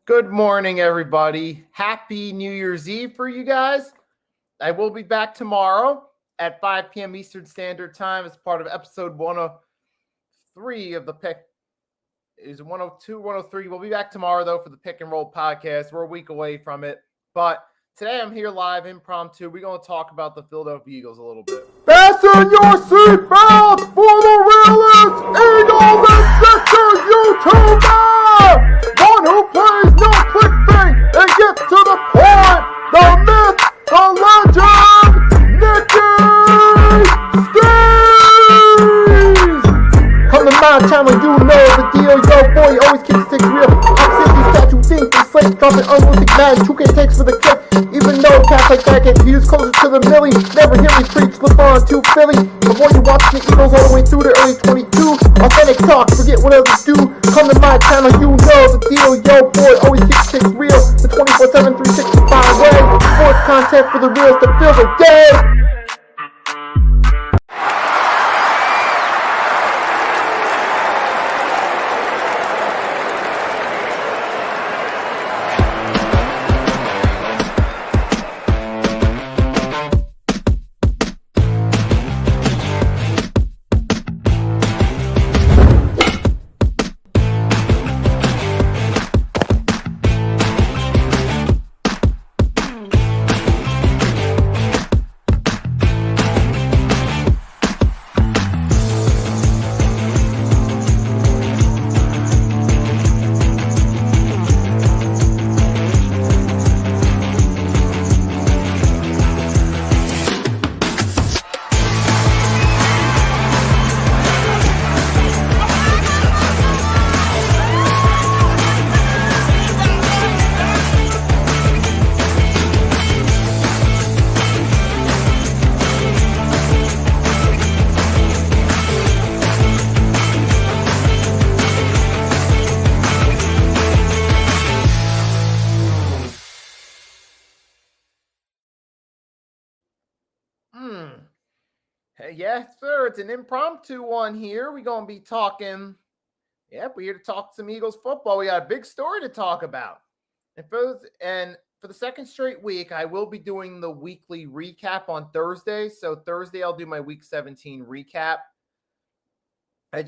Good morning, everybody. Happy New Year's Eve for you guys. I will be back tomorrow at 5 p.m. Eastern Standard Time as part of episode 103 of the Pick. Is 102, 103. We'll be back tomorrow, though, for the Pick and Roll podcast. We're a week away from it. But today I'm here live, impromptu. We're going to talk about the Philadelphia Eagles a little bit. Fasten your seatbelts for the realest Eagles Inspector YouTuber! One who plays no clickbait and gets to the point! The myth, the legend, Nicky Steves! Come to my channel, you know the deal. Yo, boy, always keeps things real. I'm simply statue, think and slate, dropping unrealistic man. 2K takes for the kick. Even though cats like that get views closer to the millie, never hear me preach, LeBron to Philly. Avoid you watching the Eagles all the way through the early 22. Authentic talk, forget what others do. Come to my channel, you know the deal. Yo, boy, always keep things real. The 24/7, 365 way. Sports content for the reals that fill the day. Hey, yes, sir. It's an impromptu one here. We're going to be talking. Yep, we're here to talk some Eagles football. We got a big story to talk about. And for the second straight week, I will be doing the weekly recap on Thursday. So Thursday, I'll do my Week 17 recap.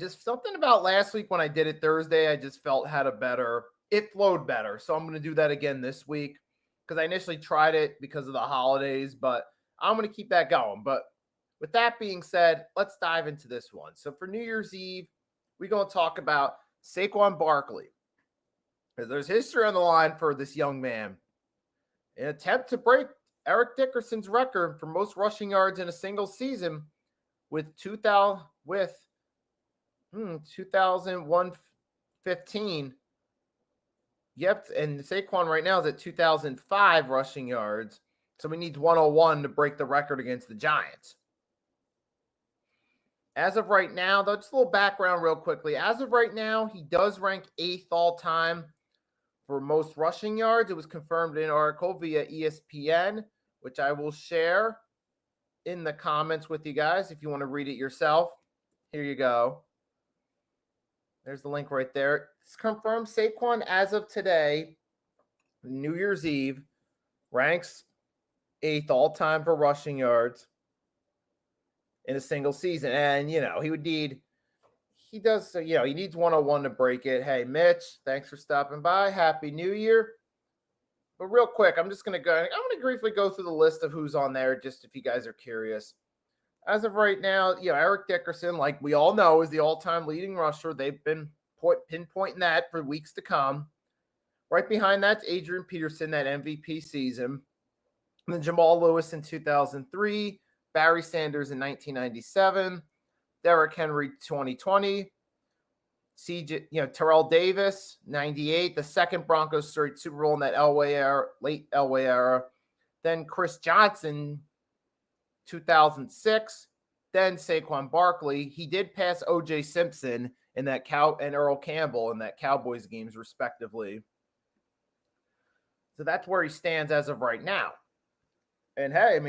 Something about last week when I did it Thursday, I just felt it flowed better. So I'm going to do that again this week because I initially tried it because of the holidays, but I'm going to keep that going. But with that being said, let's dive into this one. So for New Year's Eve, we're going to talk about Saquon Barkley. Because there's history on the line for this young man. An attempt to break Eric Dickerson's record for most rushing yards in a single season with 2015. Yep, and Saquon right now is at 2005 rushing yards. So he needs 101 to break the record against the Giants. As of right now, though, just a little background real quickly. As of right now, he does rank 8th all-time for most rushing yards. It was confirmed in an article via ESPN, which I will share in the comments with you guys if you want to read it yourself. Here you go. There's the link right there. It's confirmed Saquon, as of today, New Year's Eve, ranks 8th all-time for rushing yards in a single season. And, he needs 101 to break it. Hey, Mitch, thanks for stopping by. Happy New Year. But real quick, I'm going to briefly go through the list of who's on there, just if you guys are curious. As of right now, Eric Dickerson, like we all know, is the all-time leading rusher. They've been pinpointing that for weeks to come. Right behind that's Adrian Peterson, that MVP season. And then Jamal Lewis in 2003. Barry Sanders in 1997, Derrick Henry 2020, Terrell Davis 98, the second Broncos straight Super Bowl in that late Elway era. Then Chris Johnson 2006. Then Saquon Barkley. He did pass O.J. Simpson in that and Earl Campbell in that Cowboys games respectively. So that's where he stands as of right now. And hey,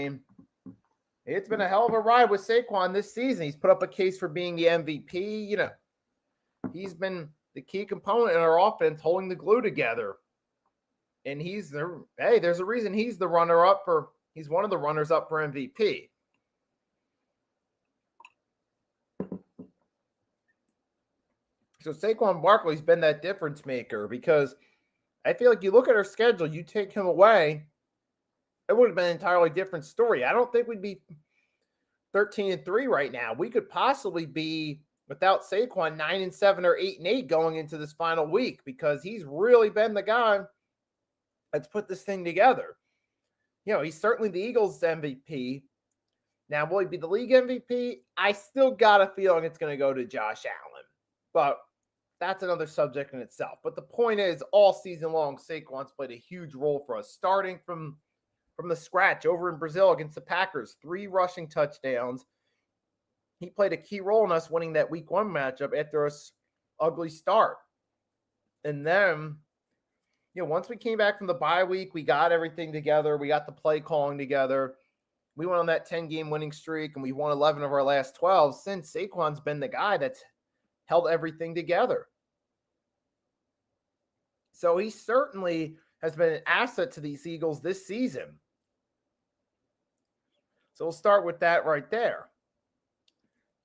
it's been a hell of a ride with Saquon this season. He's put up a case for being the MVP. He's been the key component in our offense, holding the glue together. And there's a reason he's the runner-up he's one of the runners-up for MVP. So Saquon Barkley's been that difference maker because I feel like you look at our schedule, you take him away, it would have been an entirely different story. I don't think we'd be 13-3 right now. We could possibly be, without Saquon, 9-7 or 8-8 going into this final week because he's really been the guy that's put this thing together. He's certainly the Eagles' MVP. Now, will he be the league MVP? I still got a feeling it's going to go to Josh Allen. But that's another subject in itself. But the point is, all season long, Saquon's played a huge role for us, starting from the scratch over in Brazil against the Packers, 3 rushing touchdowns. He played a key role in us winning that week 1 matchup after an ugly start. And then, once we came back from the bye week, we got everything together. We got the play calling together. We went on that 10-game winning streak, and we won 11 of our last 12 since Saquon's been the guy that's held everything together. So he certainly has been an asset to these Eagles this season. So we'll start with that right there.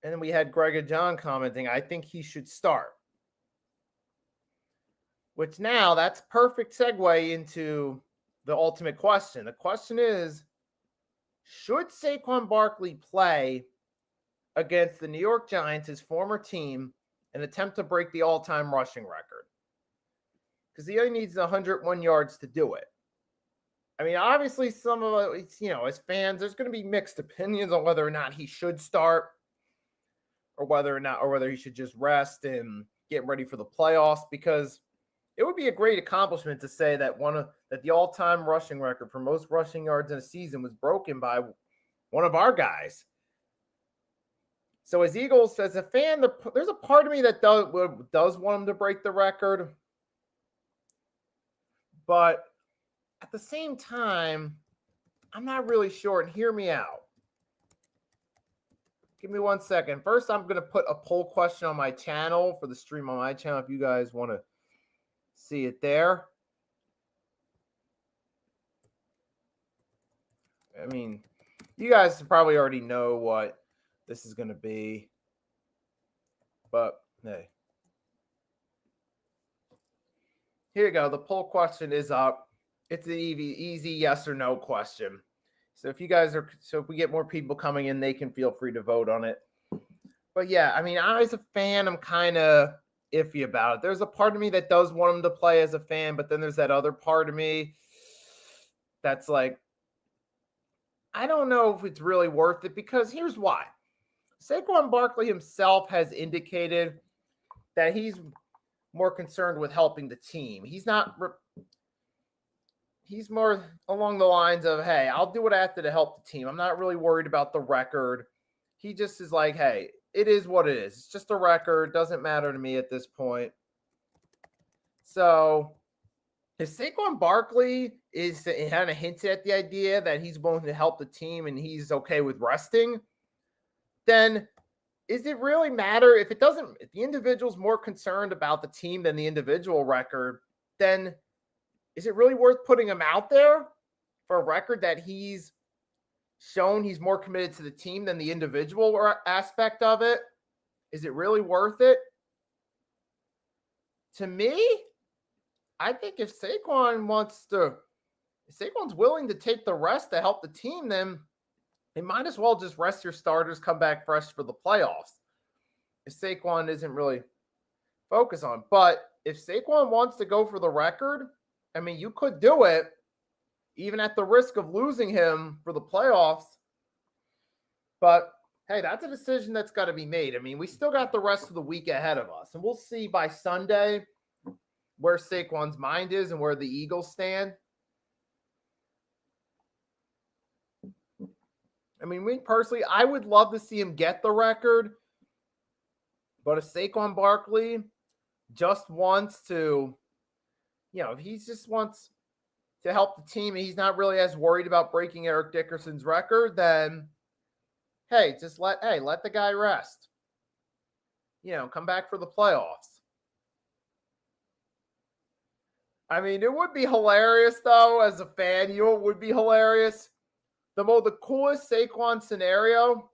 And then we had Greg and John commenting, I think he should start. Which now, that's perfect segue into the ultimate question. The question is, should Saquon Barkley play against the New York Giants, his former team, and attempt to break the all-time rushing record? Because he only needs 101 yards to do it. I mean, obviously, some of us, as fans, there's going to be mixed opinions on whether or not he should start, or whether he should just rest and get ready for the playoffs. Because it would be a great accomplishment to say that that the all-time rushing record for most rushing yards in a season was broken by one of our guys. So as Eagles, as a fan, there's a part of me that does want him to break the record, but at the same time, I'm not really sure. And hear me out. Give me 1 second. First, I'm going to put a poll question on my channel for the stream on my channel if you guys want to see it there. I mean, you guys probably already know what this is going to be. But, hey. Here you go. The poll question is up. It's an easy yes or no question. So if we get more people coming in, they can feel free to vote on it. But yeah, I mean, I as a fan, I'm kind of iffy about it. There's a part of me that does want him to play as a fan, but then there's that other part of me that's like, I don't know if it's really worth it, because here's why. Saquon Barkley himself has indicated that he's more concerned with helping the team. He's more along the lines of, hey, I'll do what I have to help the team. I'm not really worried about the record. He just is like, hey, it is what it is. It's just a record. Doesn't matter to me at this point. So if Saquon Barkley kind of hinted at the idea that he's willing to help the team and he's okay with resting, then is it really matter if the individual's more concerned about the team than the individual record, then is it really worth putting him out there for a record that he's shown he's more committed to the team than the individual aspect of it? Is it really worth it? To me, I think if Saquon's willing to take the rest to help the team, then they might as well just rest your starters, come back fresh for the playoffs. If Saquon isn't really focused on. But if Saquon wants to go for the record, I mean, you could do it even at the risk of losing him for the playoffs. But hey, that's a decision that's got to be made. I mean, we still got the rest of the week ahead of us, and we'll see by Sunday where Saquon's mind is and where the Eagles stand. I mean, me personally, I would love to see him get the record. But if Saquon Barkley just wants to, if he just wants to help the team and he's not really as worried about breaking Eric Dickerson's record, then, hey, let the guy rest. Come back for the playoffs. I mean, it would be hilarious, though, as a fan. You know what would be hilarious? The coolest Saquon scenario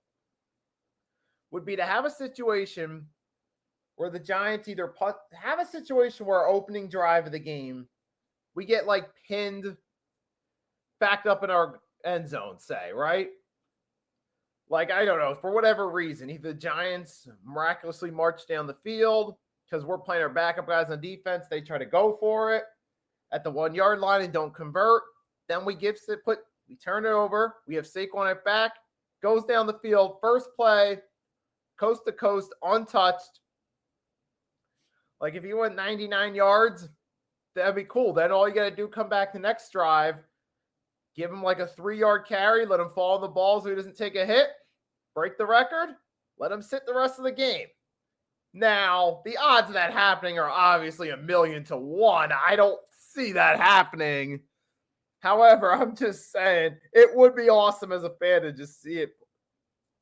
would be to have a situation where the Giants have a situation where our opening drive of the game, we get like pinned backed up in our end zone, say, right? Like, I don't know, for whatever reason, either the Giants miraculously march down the field because we're playing our backup guys on defense. They try to go for it at the 1 yard line and don't convert. Then we turn it over. We have Saquon at back, goes down the field, first play, coast to coast, untouched. Like, if he went 99 yards, that'd be cool. Then all you got to do, come back the next drive, give him like a 3-yard carry, let him fall on the ball so he doesn't take a hit, break the record, let him sit the rest of the game. Now, the odds of that happening are obviously 1,000,000 to 1. I don't see that happening. However, I'm just saying it would be awesome as a fan to just see it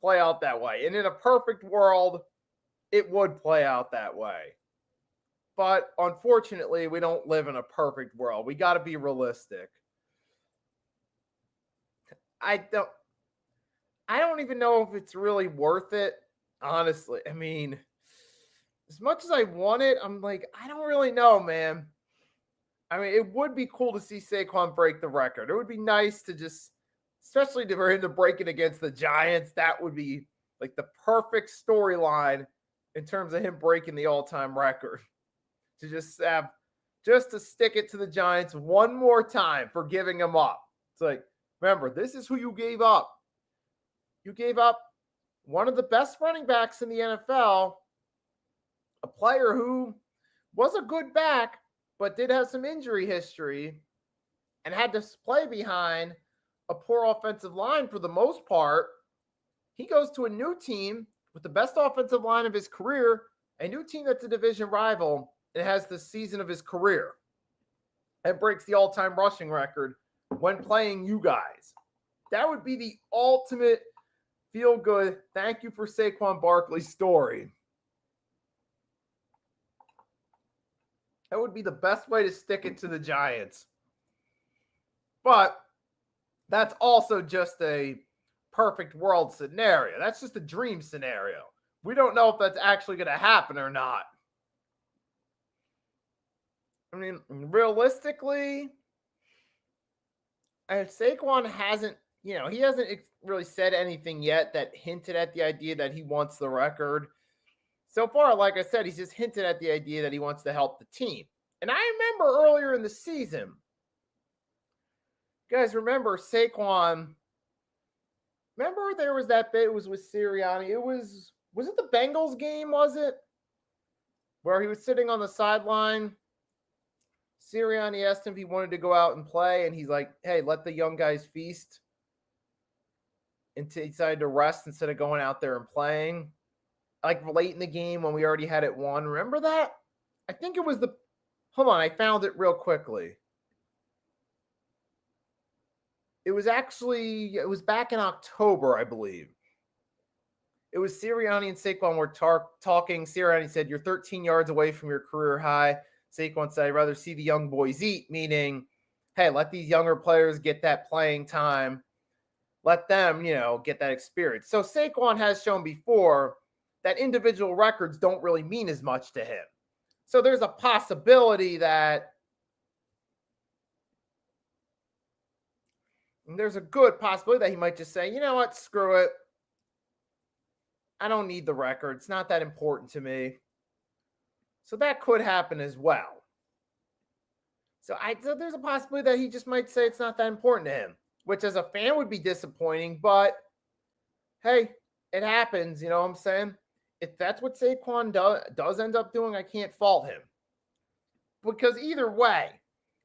play out that way. And in a perfect world, it would play out that way. But unfortunately, we don't live in a perfect world. We got to be realistic. I don't even know if it's really worth it, honestly. I mean, as much as I want it, I'm like, I don't really know, man. I mean, it would be cool to see Saquon break the record. It would be nice to just, especially for him to break it against the Giants. That would be like the perfect storyline in terms of him breaking the all-time record. To just to stick it to the Giants one more time for giving him up. It's like, remember, this is who you gave up. You gave up one of the best running backs in the NFL, a player who was a good back, but did have some injury history and had to play behind a poor offensive line for the most part. He goes to a new team with the best offensive line of his career, a new team that's a division rival, and has the season of his career and breaks the all-time rushing record when playing you guys. That would be the ultimate feel-good, thank you for Saquon Barkley story. That would be the best way to stick it to the Giants. But that's also just a perfect world scenario. That's just a dream scenario. We don't know if that's actually going to happen or not. I mean, realistically, Saquon hasn't really said anything yet that hinted at the idea that he wants the record. So far, like I said, he's just hinted at the idea that he wants to help the team. And I remember earlier in the season, guys, remember Saquon, remember there was that bit, it was with Sirianni. Was it the Bengals game, was it? Where he was sitting on the sideline. Sirianni asked him if he wanted to go out and play, and he's like, hey, let the young guys feast. And he decided to rest instead of going out there and playing. Like late in the game when we already had it won. Remember that? I think it was hold on, I found it real quickly. It was back in October, I believe. It was Sirianni and Saquon were talking. Sirianni said, you're 13 yards away from your career high. Saquon said, I'd rather see the young boys eat, meaning, hey, let these younger players get that playing time. Let them, get that experience. So Saquon has shown before that individual records don't really mean as much to him. So there's a possibility there's a good possibility that he might just say, you know what, screw it. I don't need the record. It's not that important to me. So that could happen as well. So there's a possibility that he just might say it's not that important to him, which as a fan would be disappointing, but hey, it happens, you know what I'm saying? If that's what Saquon does end up doing, I can't fault him. Because either way,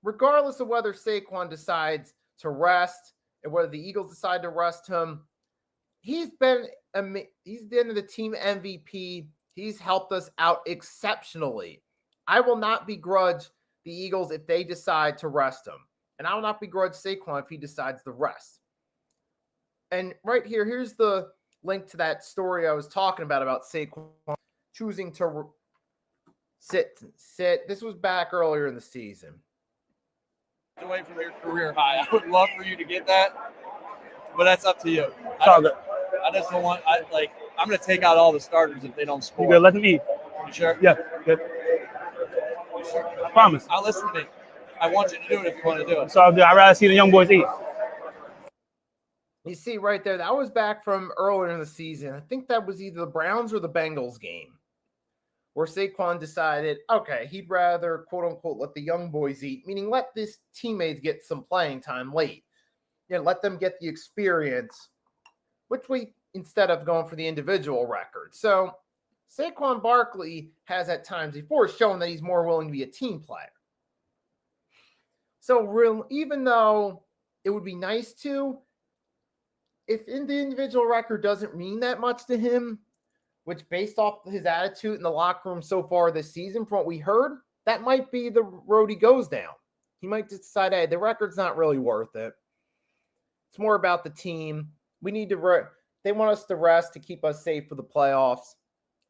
regardless of whether Saquon decides to rest and whether the Eagles decide to rest him, he's been the team MVP. He's helped us out exceptionally. I will not begrudge the Eagles if they decide to rest him. And I will not begrudge Saquon if he decides to rest. And right here, here's the link to that story I was talking about Saquon choosing to sit. This was back earlier in the season. away from your career high. I would love for you to get that, but that's up to you. I just don't want. I'm going to take out all the starters if they don't score. You good? Let them eat. You sure? Yeah, good. I promise. Now listen to me. I want you to do it if you want to do it. So I'd rather see the young boys eat. You see right there, that was back from earlier in the season. I think that was either the Browns or the Bengals game where Saquon decided, okay, he'd rather, quote unquote, let the young boys eat, meaning let these teammates get some playing time late. Let them get the experience, instead of going for the individual record. So Saquon Barkley has at times before shown that he's more willing to be a team player. So even though it would be nice to, if in the individual record doesn't mean that much to him, which based off his attitude in the locker room so far this season, from what we heard, that might be the road he goes down. He might decide, hey, the record's not really worth it. It's more about the team. We need to they want us to rest to keep us safe for the playoffs.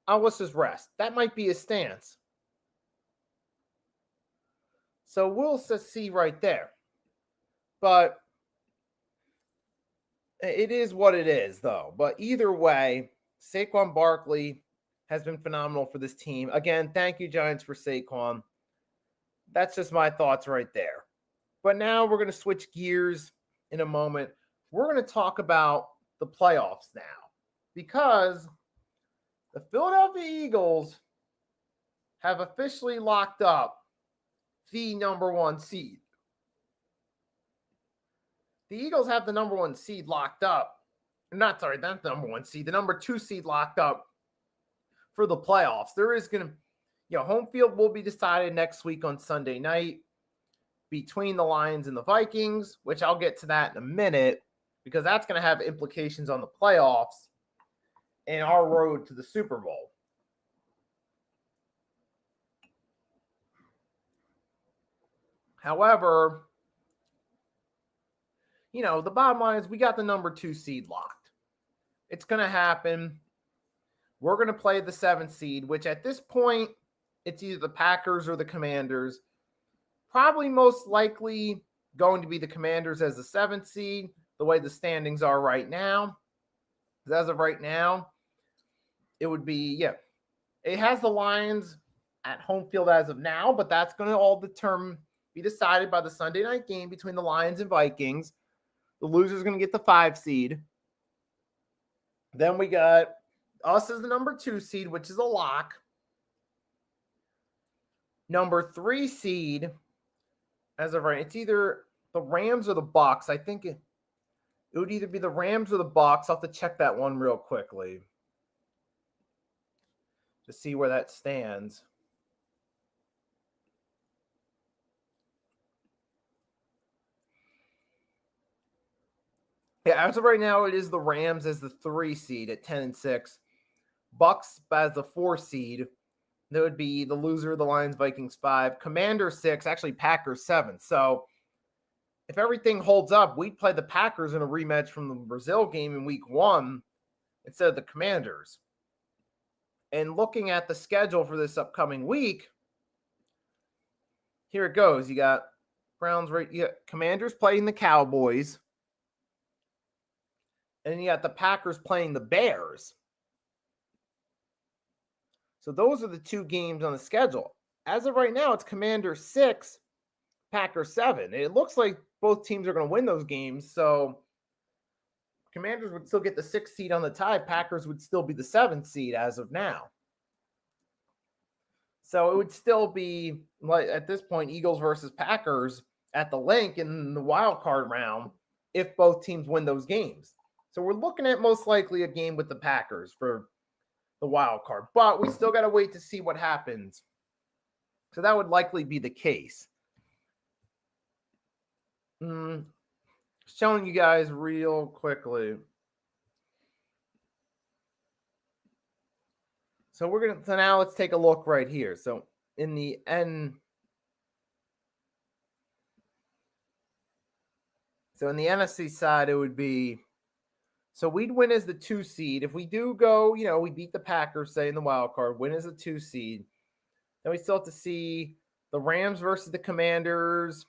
Let's just rest. That might be his stance. So we'll see right there. But it is what it is, though. But either way, Saquon Barkley has been phenomenal for this team. Again, thank you, Giants, for Saquon. That's just my thoughts right there. But now we're going to switch gears in a moment. We're going to talk about the playoffs now because the Philadelphia Eagles have officially locked up the number one seed. The Eagles have the number one seed locked up. Not the number one seed, the number 2 seed locked up for the playoffs. There is going to, home field will be decided next week on Sunday night between the Lions and the Vikings, which I'll get to that in a minute because that's going to have implications on the playoffs and our road to the Super Bowl. However, the bottom line is we got the number 2 seed locked. It's going to happen. We're going to play the 7th seed, which at this point, it's either the Packers or the Commanders. Probably most likely going to be the Commanders as the 7th seed, the way the standings are right now. Because as of right now, it would be, it has the Lions at home field as of now, but that's going to all be decided by the Sunday night game between the Lions and Vikings. The loser is going to get the 5 seed. Then we got us as the number 2 seed, which is a lock. Number 3 seed, as of right, it's either the Rams or the Bucs. I think it would either be the Rams or the Bucs. I'll have to check that one real quickly to see where that stands. Yeah, as of right now, it is the Rams as the 3 seed at 10-6. Bucs as the 4 seed. That would be the loser of the Lions, Vikings 5. Commanders 6, actually Packers 7. So if everything holds up, we'd play the Packers in a rematch from the Brazil game in week 1 instead of the Commanders. And looking at the schedule for this upcoming week, here it goes. You got Browns, you got Commanders playing the Cowboys. And you got the Packers playing the Bears. So those are the 2 games on the schedule. As of right now, it's Commanders 6, Packers 7. It looks like both teams are going to win those games. So Commanders would still get the 6th seed on the tie. Packers would still be the 7th seed as of now. So it would still be, like at this point, Eagles versus Packers at the link in the wild card round if both teams win those games. So we're looking at most likely a game with the Packers for the wild card. But we still got to wait to see what happens. So that would likely be the case. Showing you guys real quickly. So now let's take a look right here. So in the NFC side, it would be, so we'd win as the 2 seed. If we do go, we beat the Packers, say, in the wild card, win as a 2 seed. Then we still have to see the Rams versus the Commanders.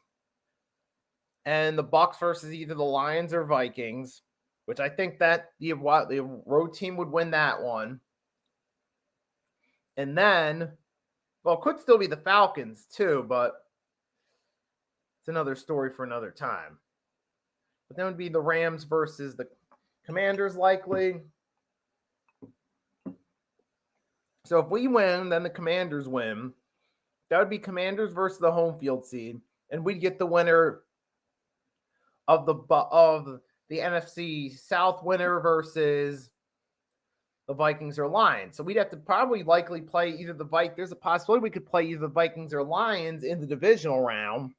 and the Bucks versus either the Lions or Vikings, which I think that the road team would win that one. And then, well, it could still be the Falcons too, but it's another story for another time. But then would be the Rams versus the Commanders likely. So if we win, then the Commanders win. That would be Commanders versus the home field seed, and we'd get the winner of the NFC South winner versus the Vikings or Lions. So we'd have to probably likely play either the Vikings. There's a possibility we could play either the Vikings or Lions in the divisional round.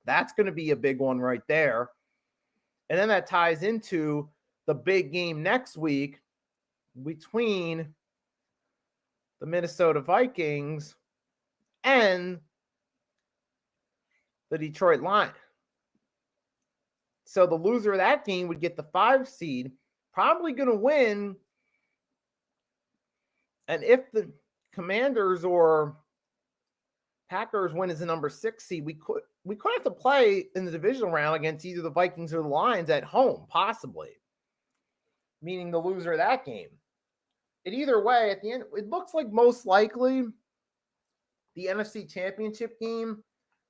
That's going to be a big one right there. And then that ties into the big game next week between the Minnesota Vikings and the Detroit Lions. So the loser of that game would get the 5 seed, probably going to win. And if the Commanders or Packers win as the number 6 seed, we could have to play in the divisional round against either the Vikings or the Lions at home, possibly. Meaning the loser of that game. And either way, at the end, it looks like most likely the NFC Championship game,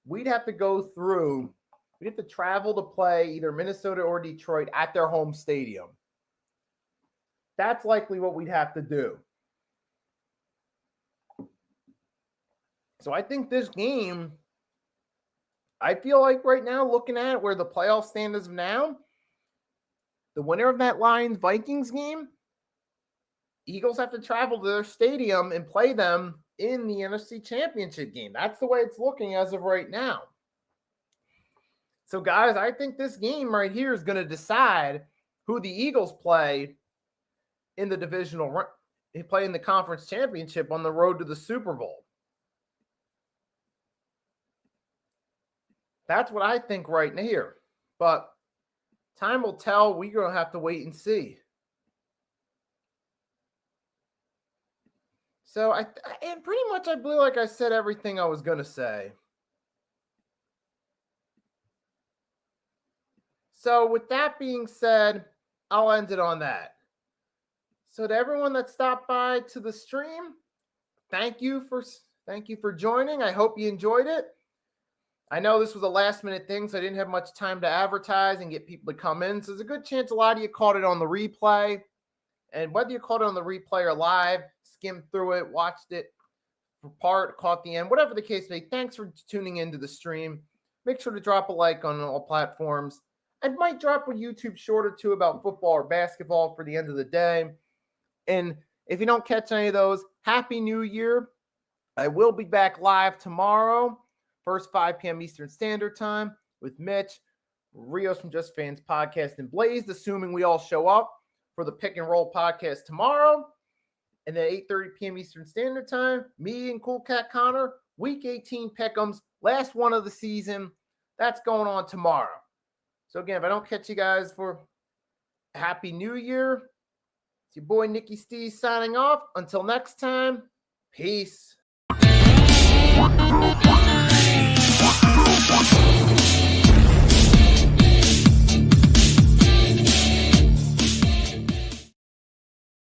we'd have to go through. We'd have to travel to play either Minnesota or Detroit at their home stadium. That's likely what we'd have to do. So I think this game, I feel like right now, looking at where the playoff stand is now, the winner of that Lions-Vikings game, Eagles have to travel to their stadium and play them in the NFC Championship game. That's the way it's looking as of right now. So, guys, I think this game right here is going to decide who the Eagles play in the divisional. They play in the conference championship on the road to the Super Bowl. That's what I think right here. But time will tell. We're going to have to wait and see. So, and pretty much I believe like I said everything I was going to say. So with that being said, I'll end it on that. So to everyone that stopped by to the stream, thank you for joining. I hope you enjoyed it. I know this was a last minute thing, so I didn't have much time to advertise and get people to come in. So there's a good chance a lot of you caught it on the replay. And whether you caught it on the replay or live, skimmed through it, watched it for part, caught the end, whatever the case may be, thanks for tuning into the stream. Make sure to drop a like on all platforms. I might drop a YouTube short or two about football or basketball for the end of the day. And if you don't catch any of those, Happy New Year. I will be back live tomorrow, first 5 p.m. Eastern Standard Time with Mitch, Rios from Just Fans Podcast, and Blaze, assuming we all show up for the Pick and Roll podcast tomorrow. And then 8:30 p.m. Eastern Standard Time, me and Cool Cat Connor, Week 18 Pick'ems, last one of the season. That's going on tomorrow. So again, if I don't catch you guys for Happy New Year, it's your boy Nicky Steve signing off. Until next time, peace.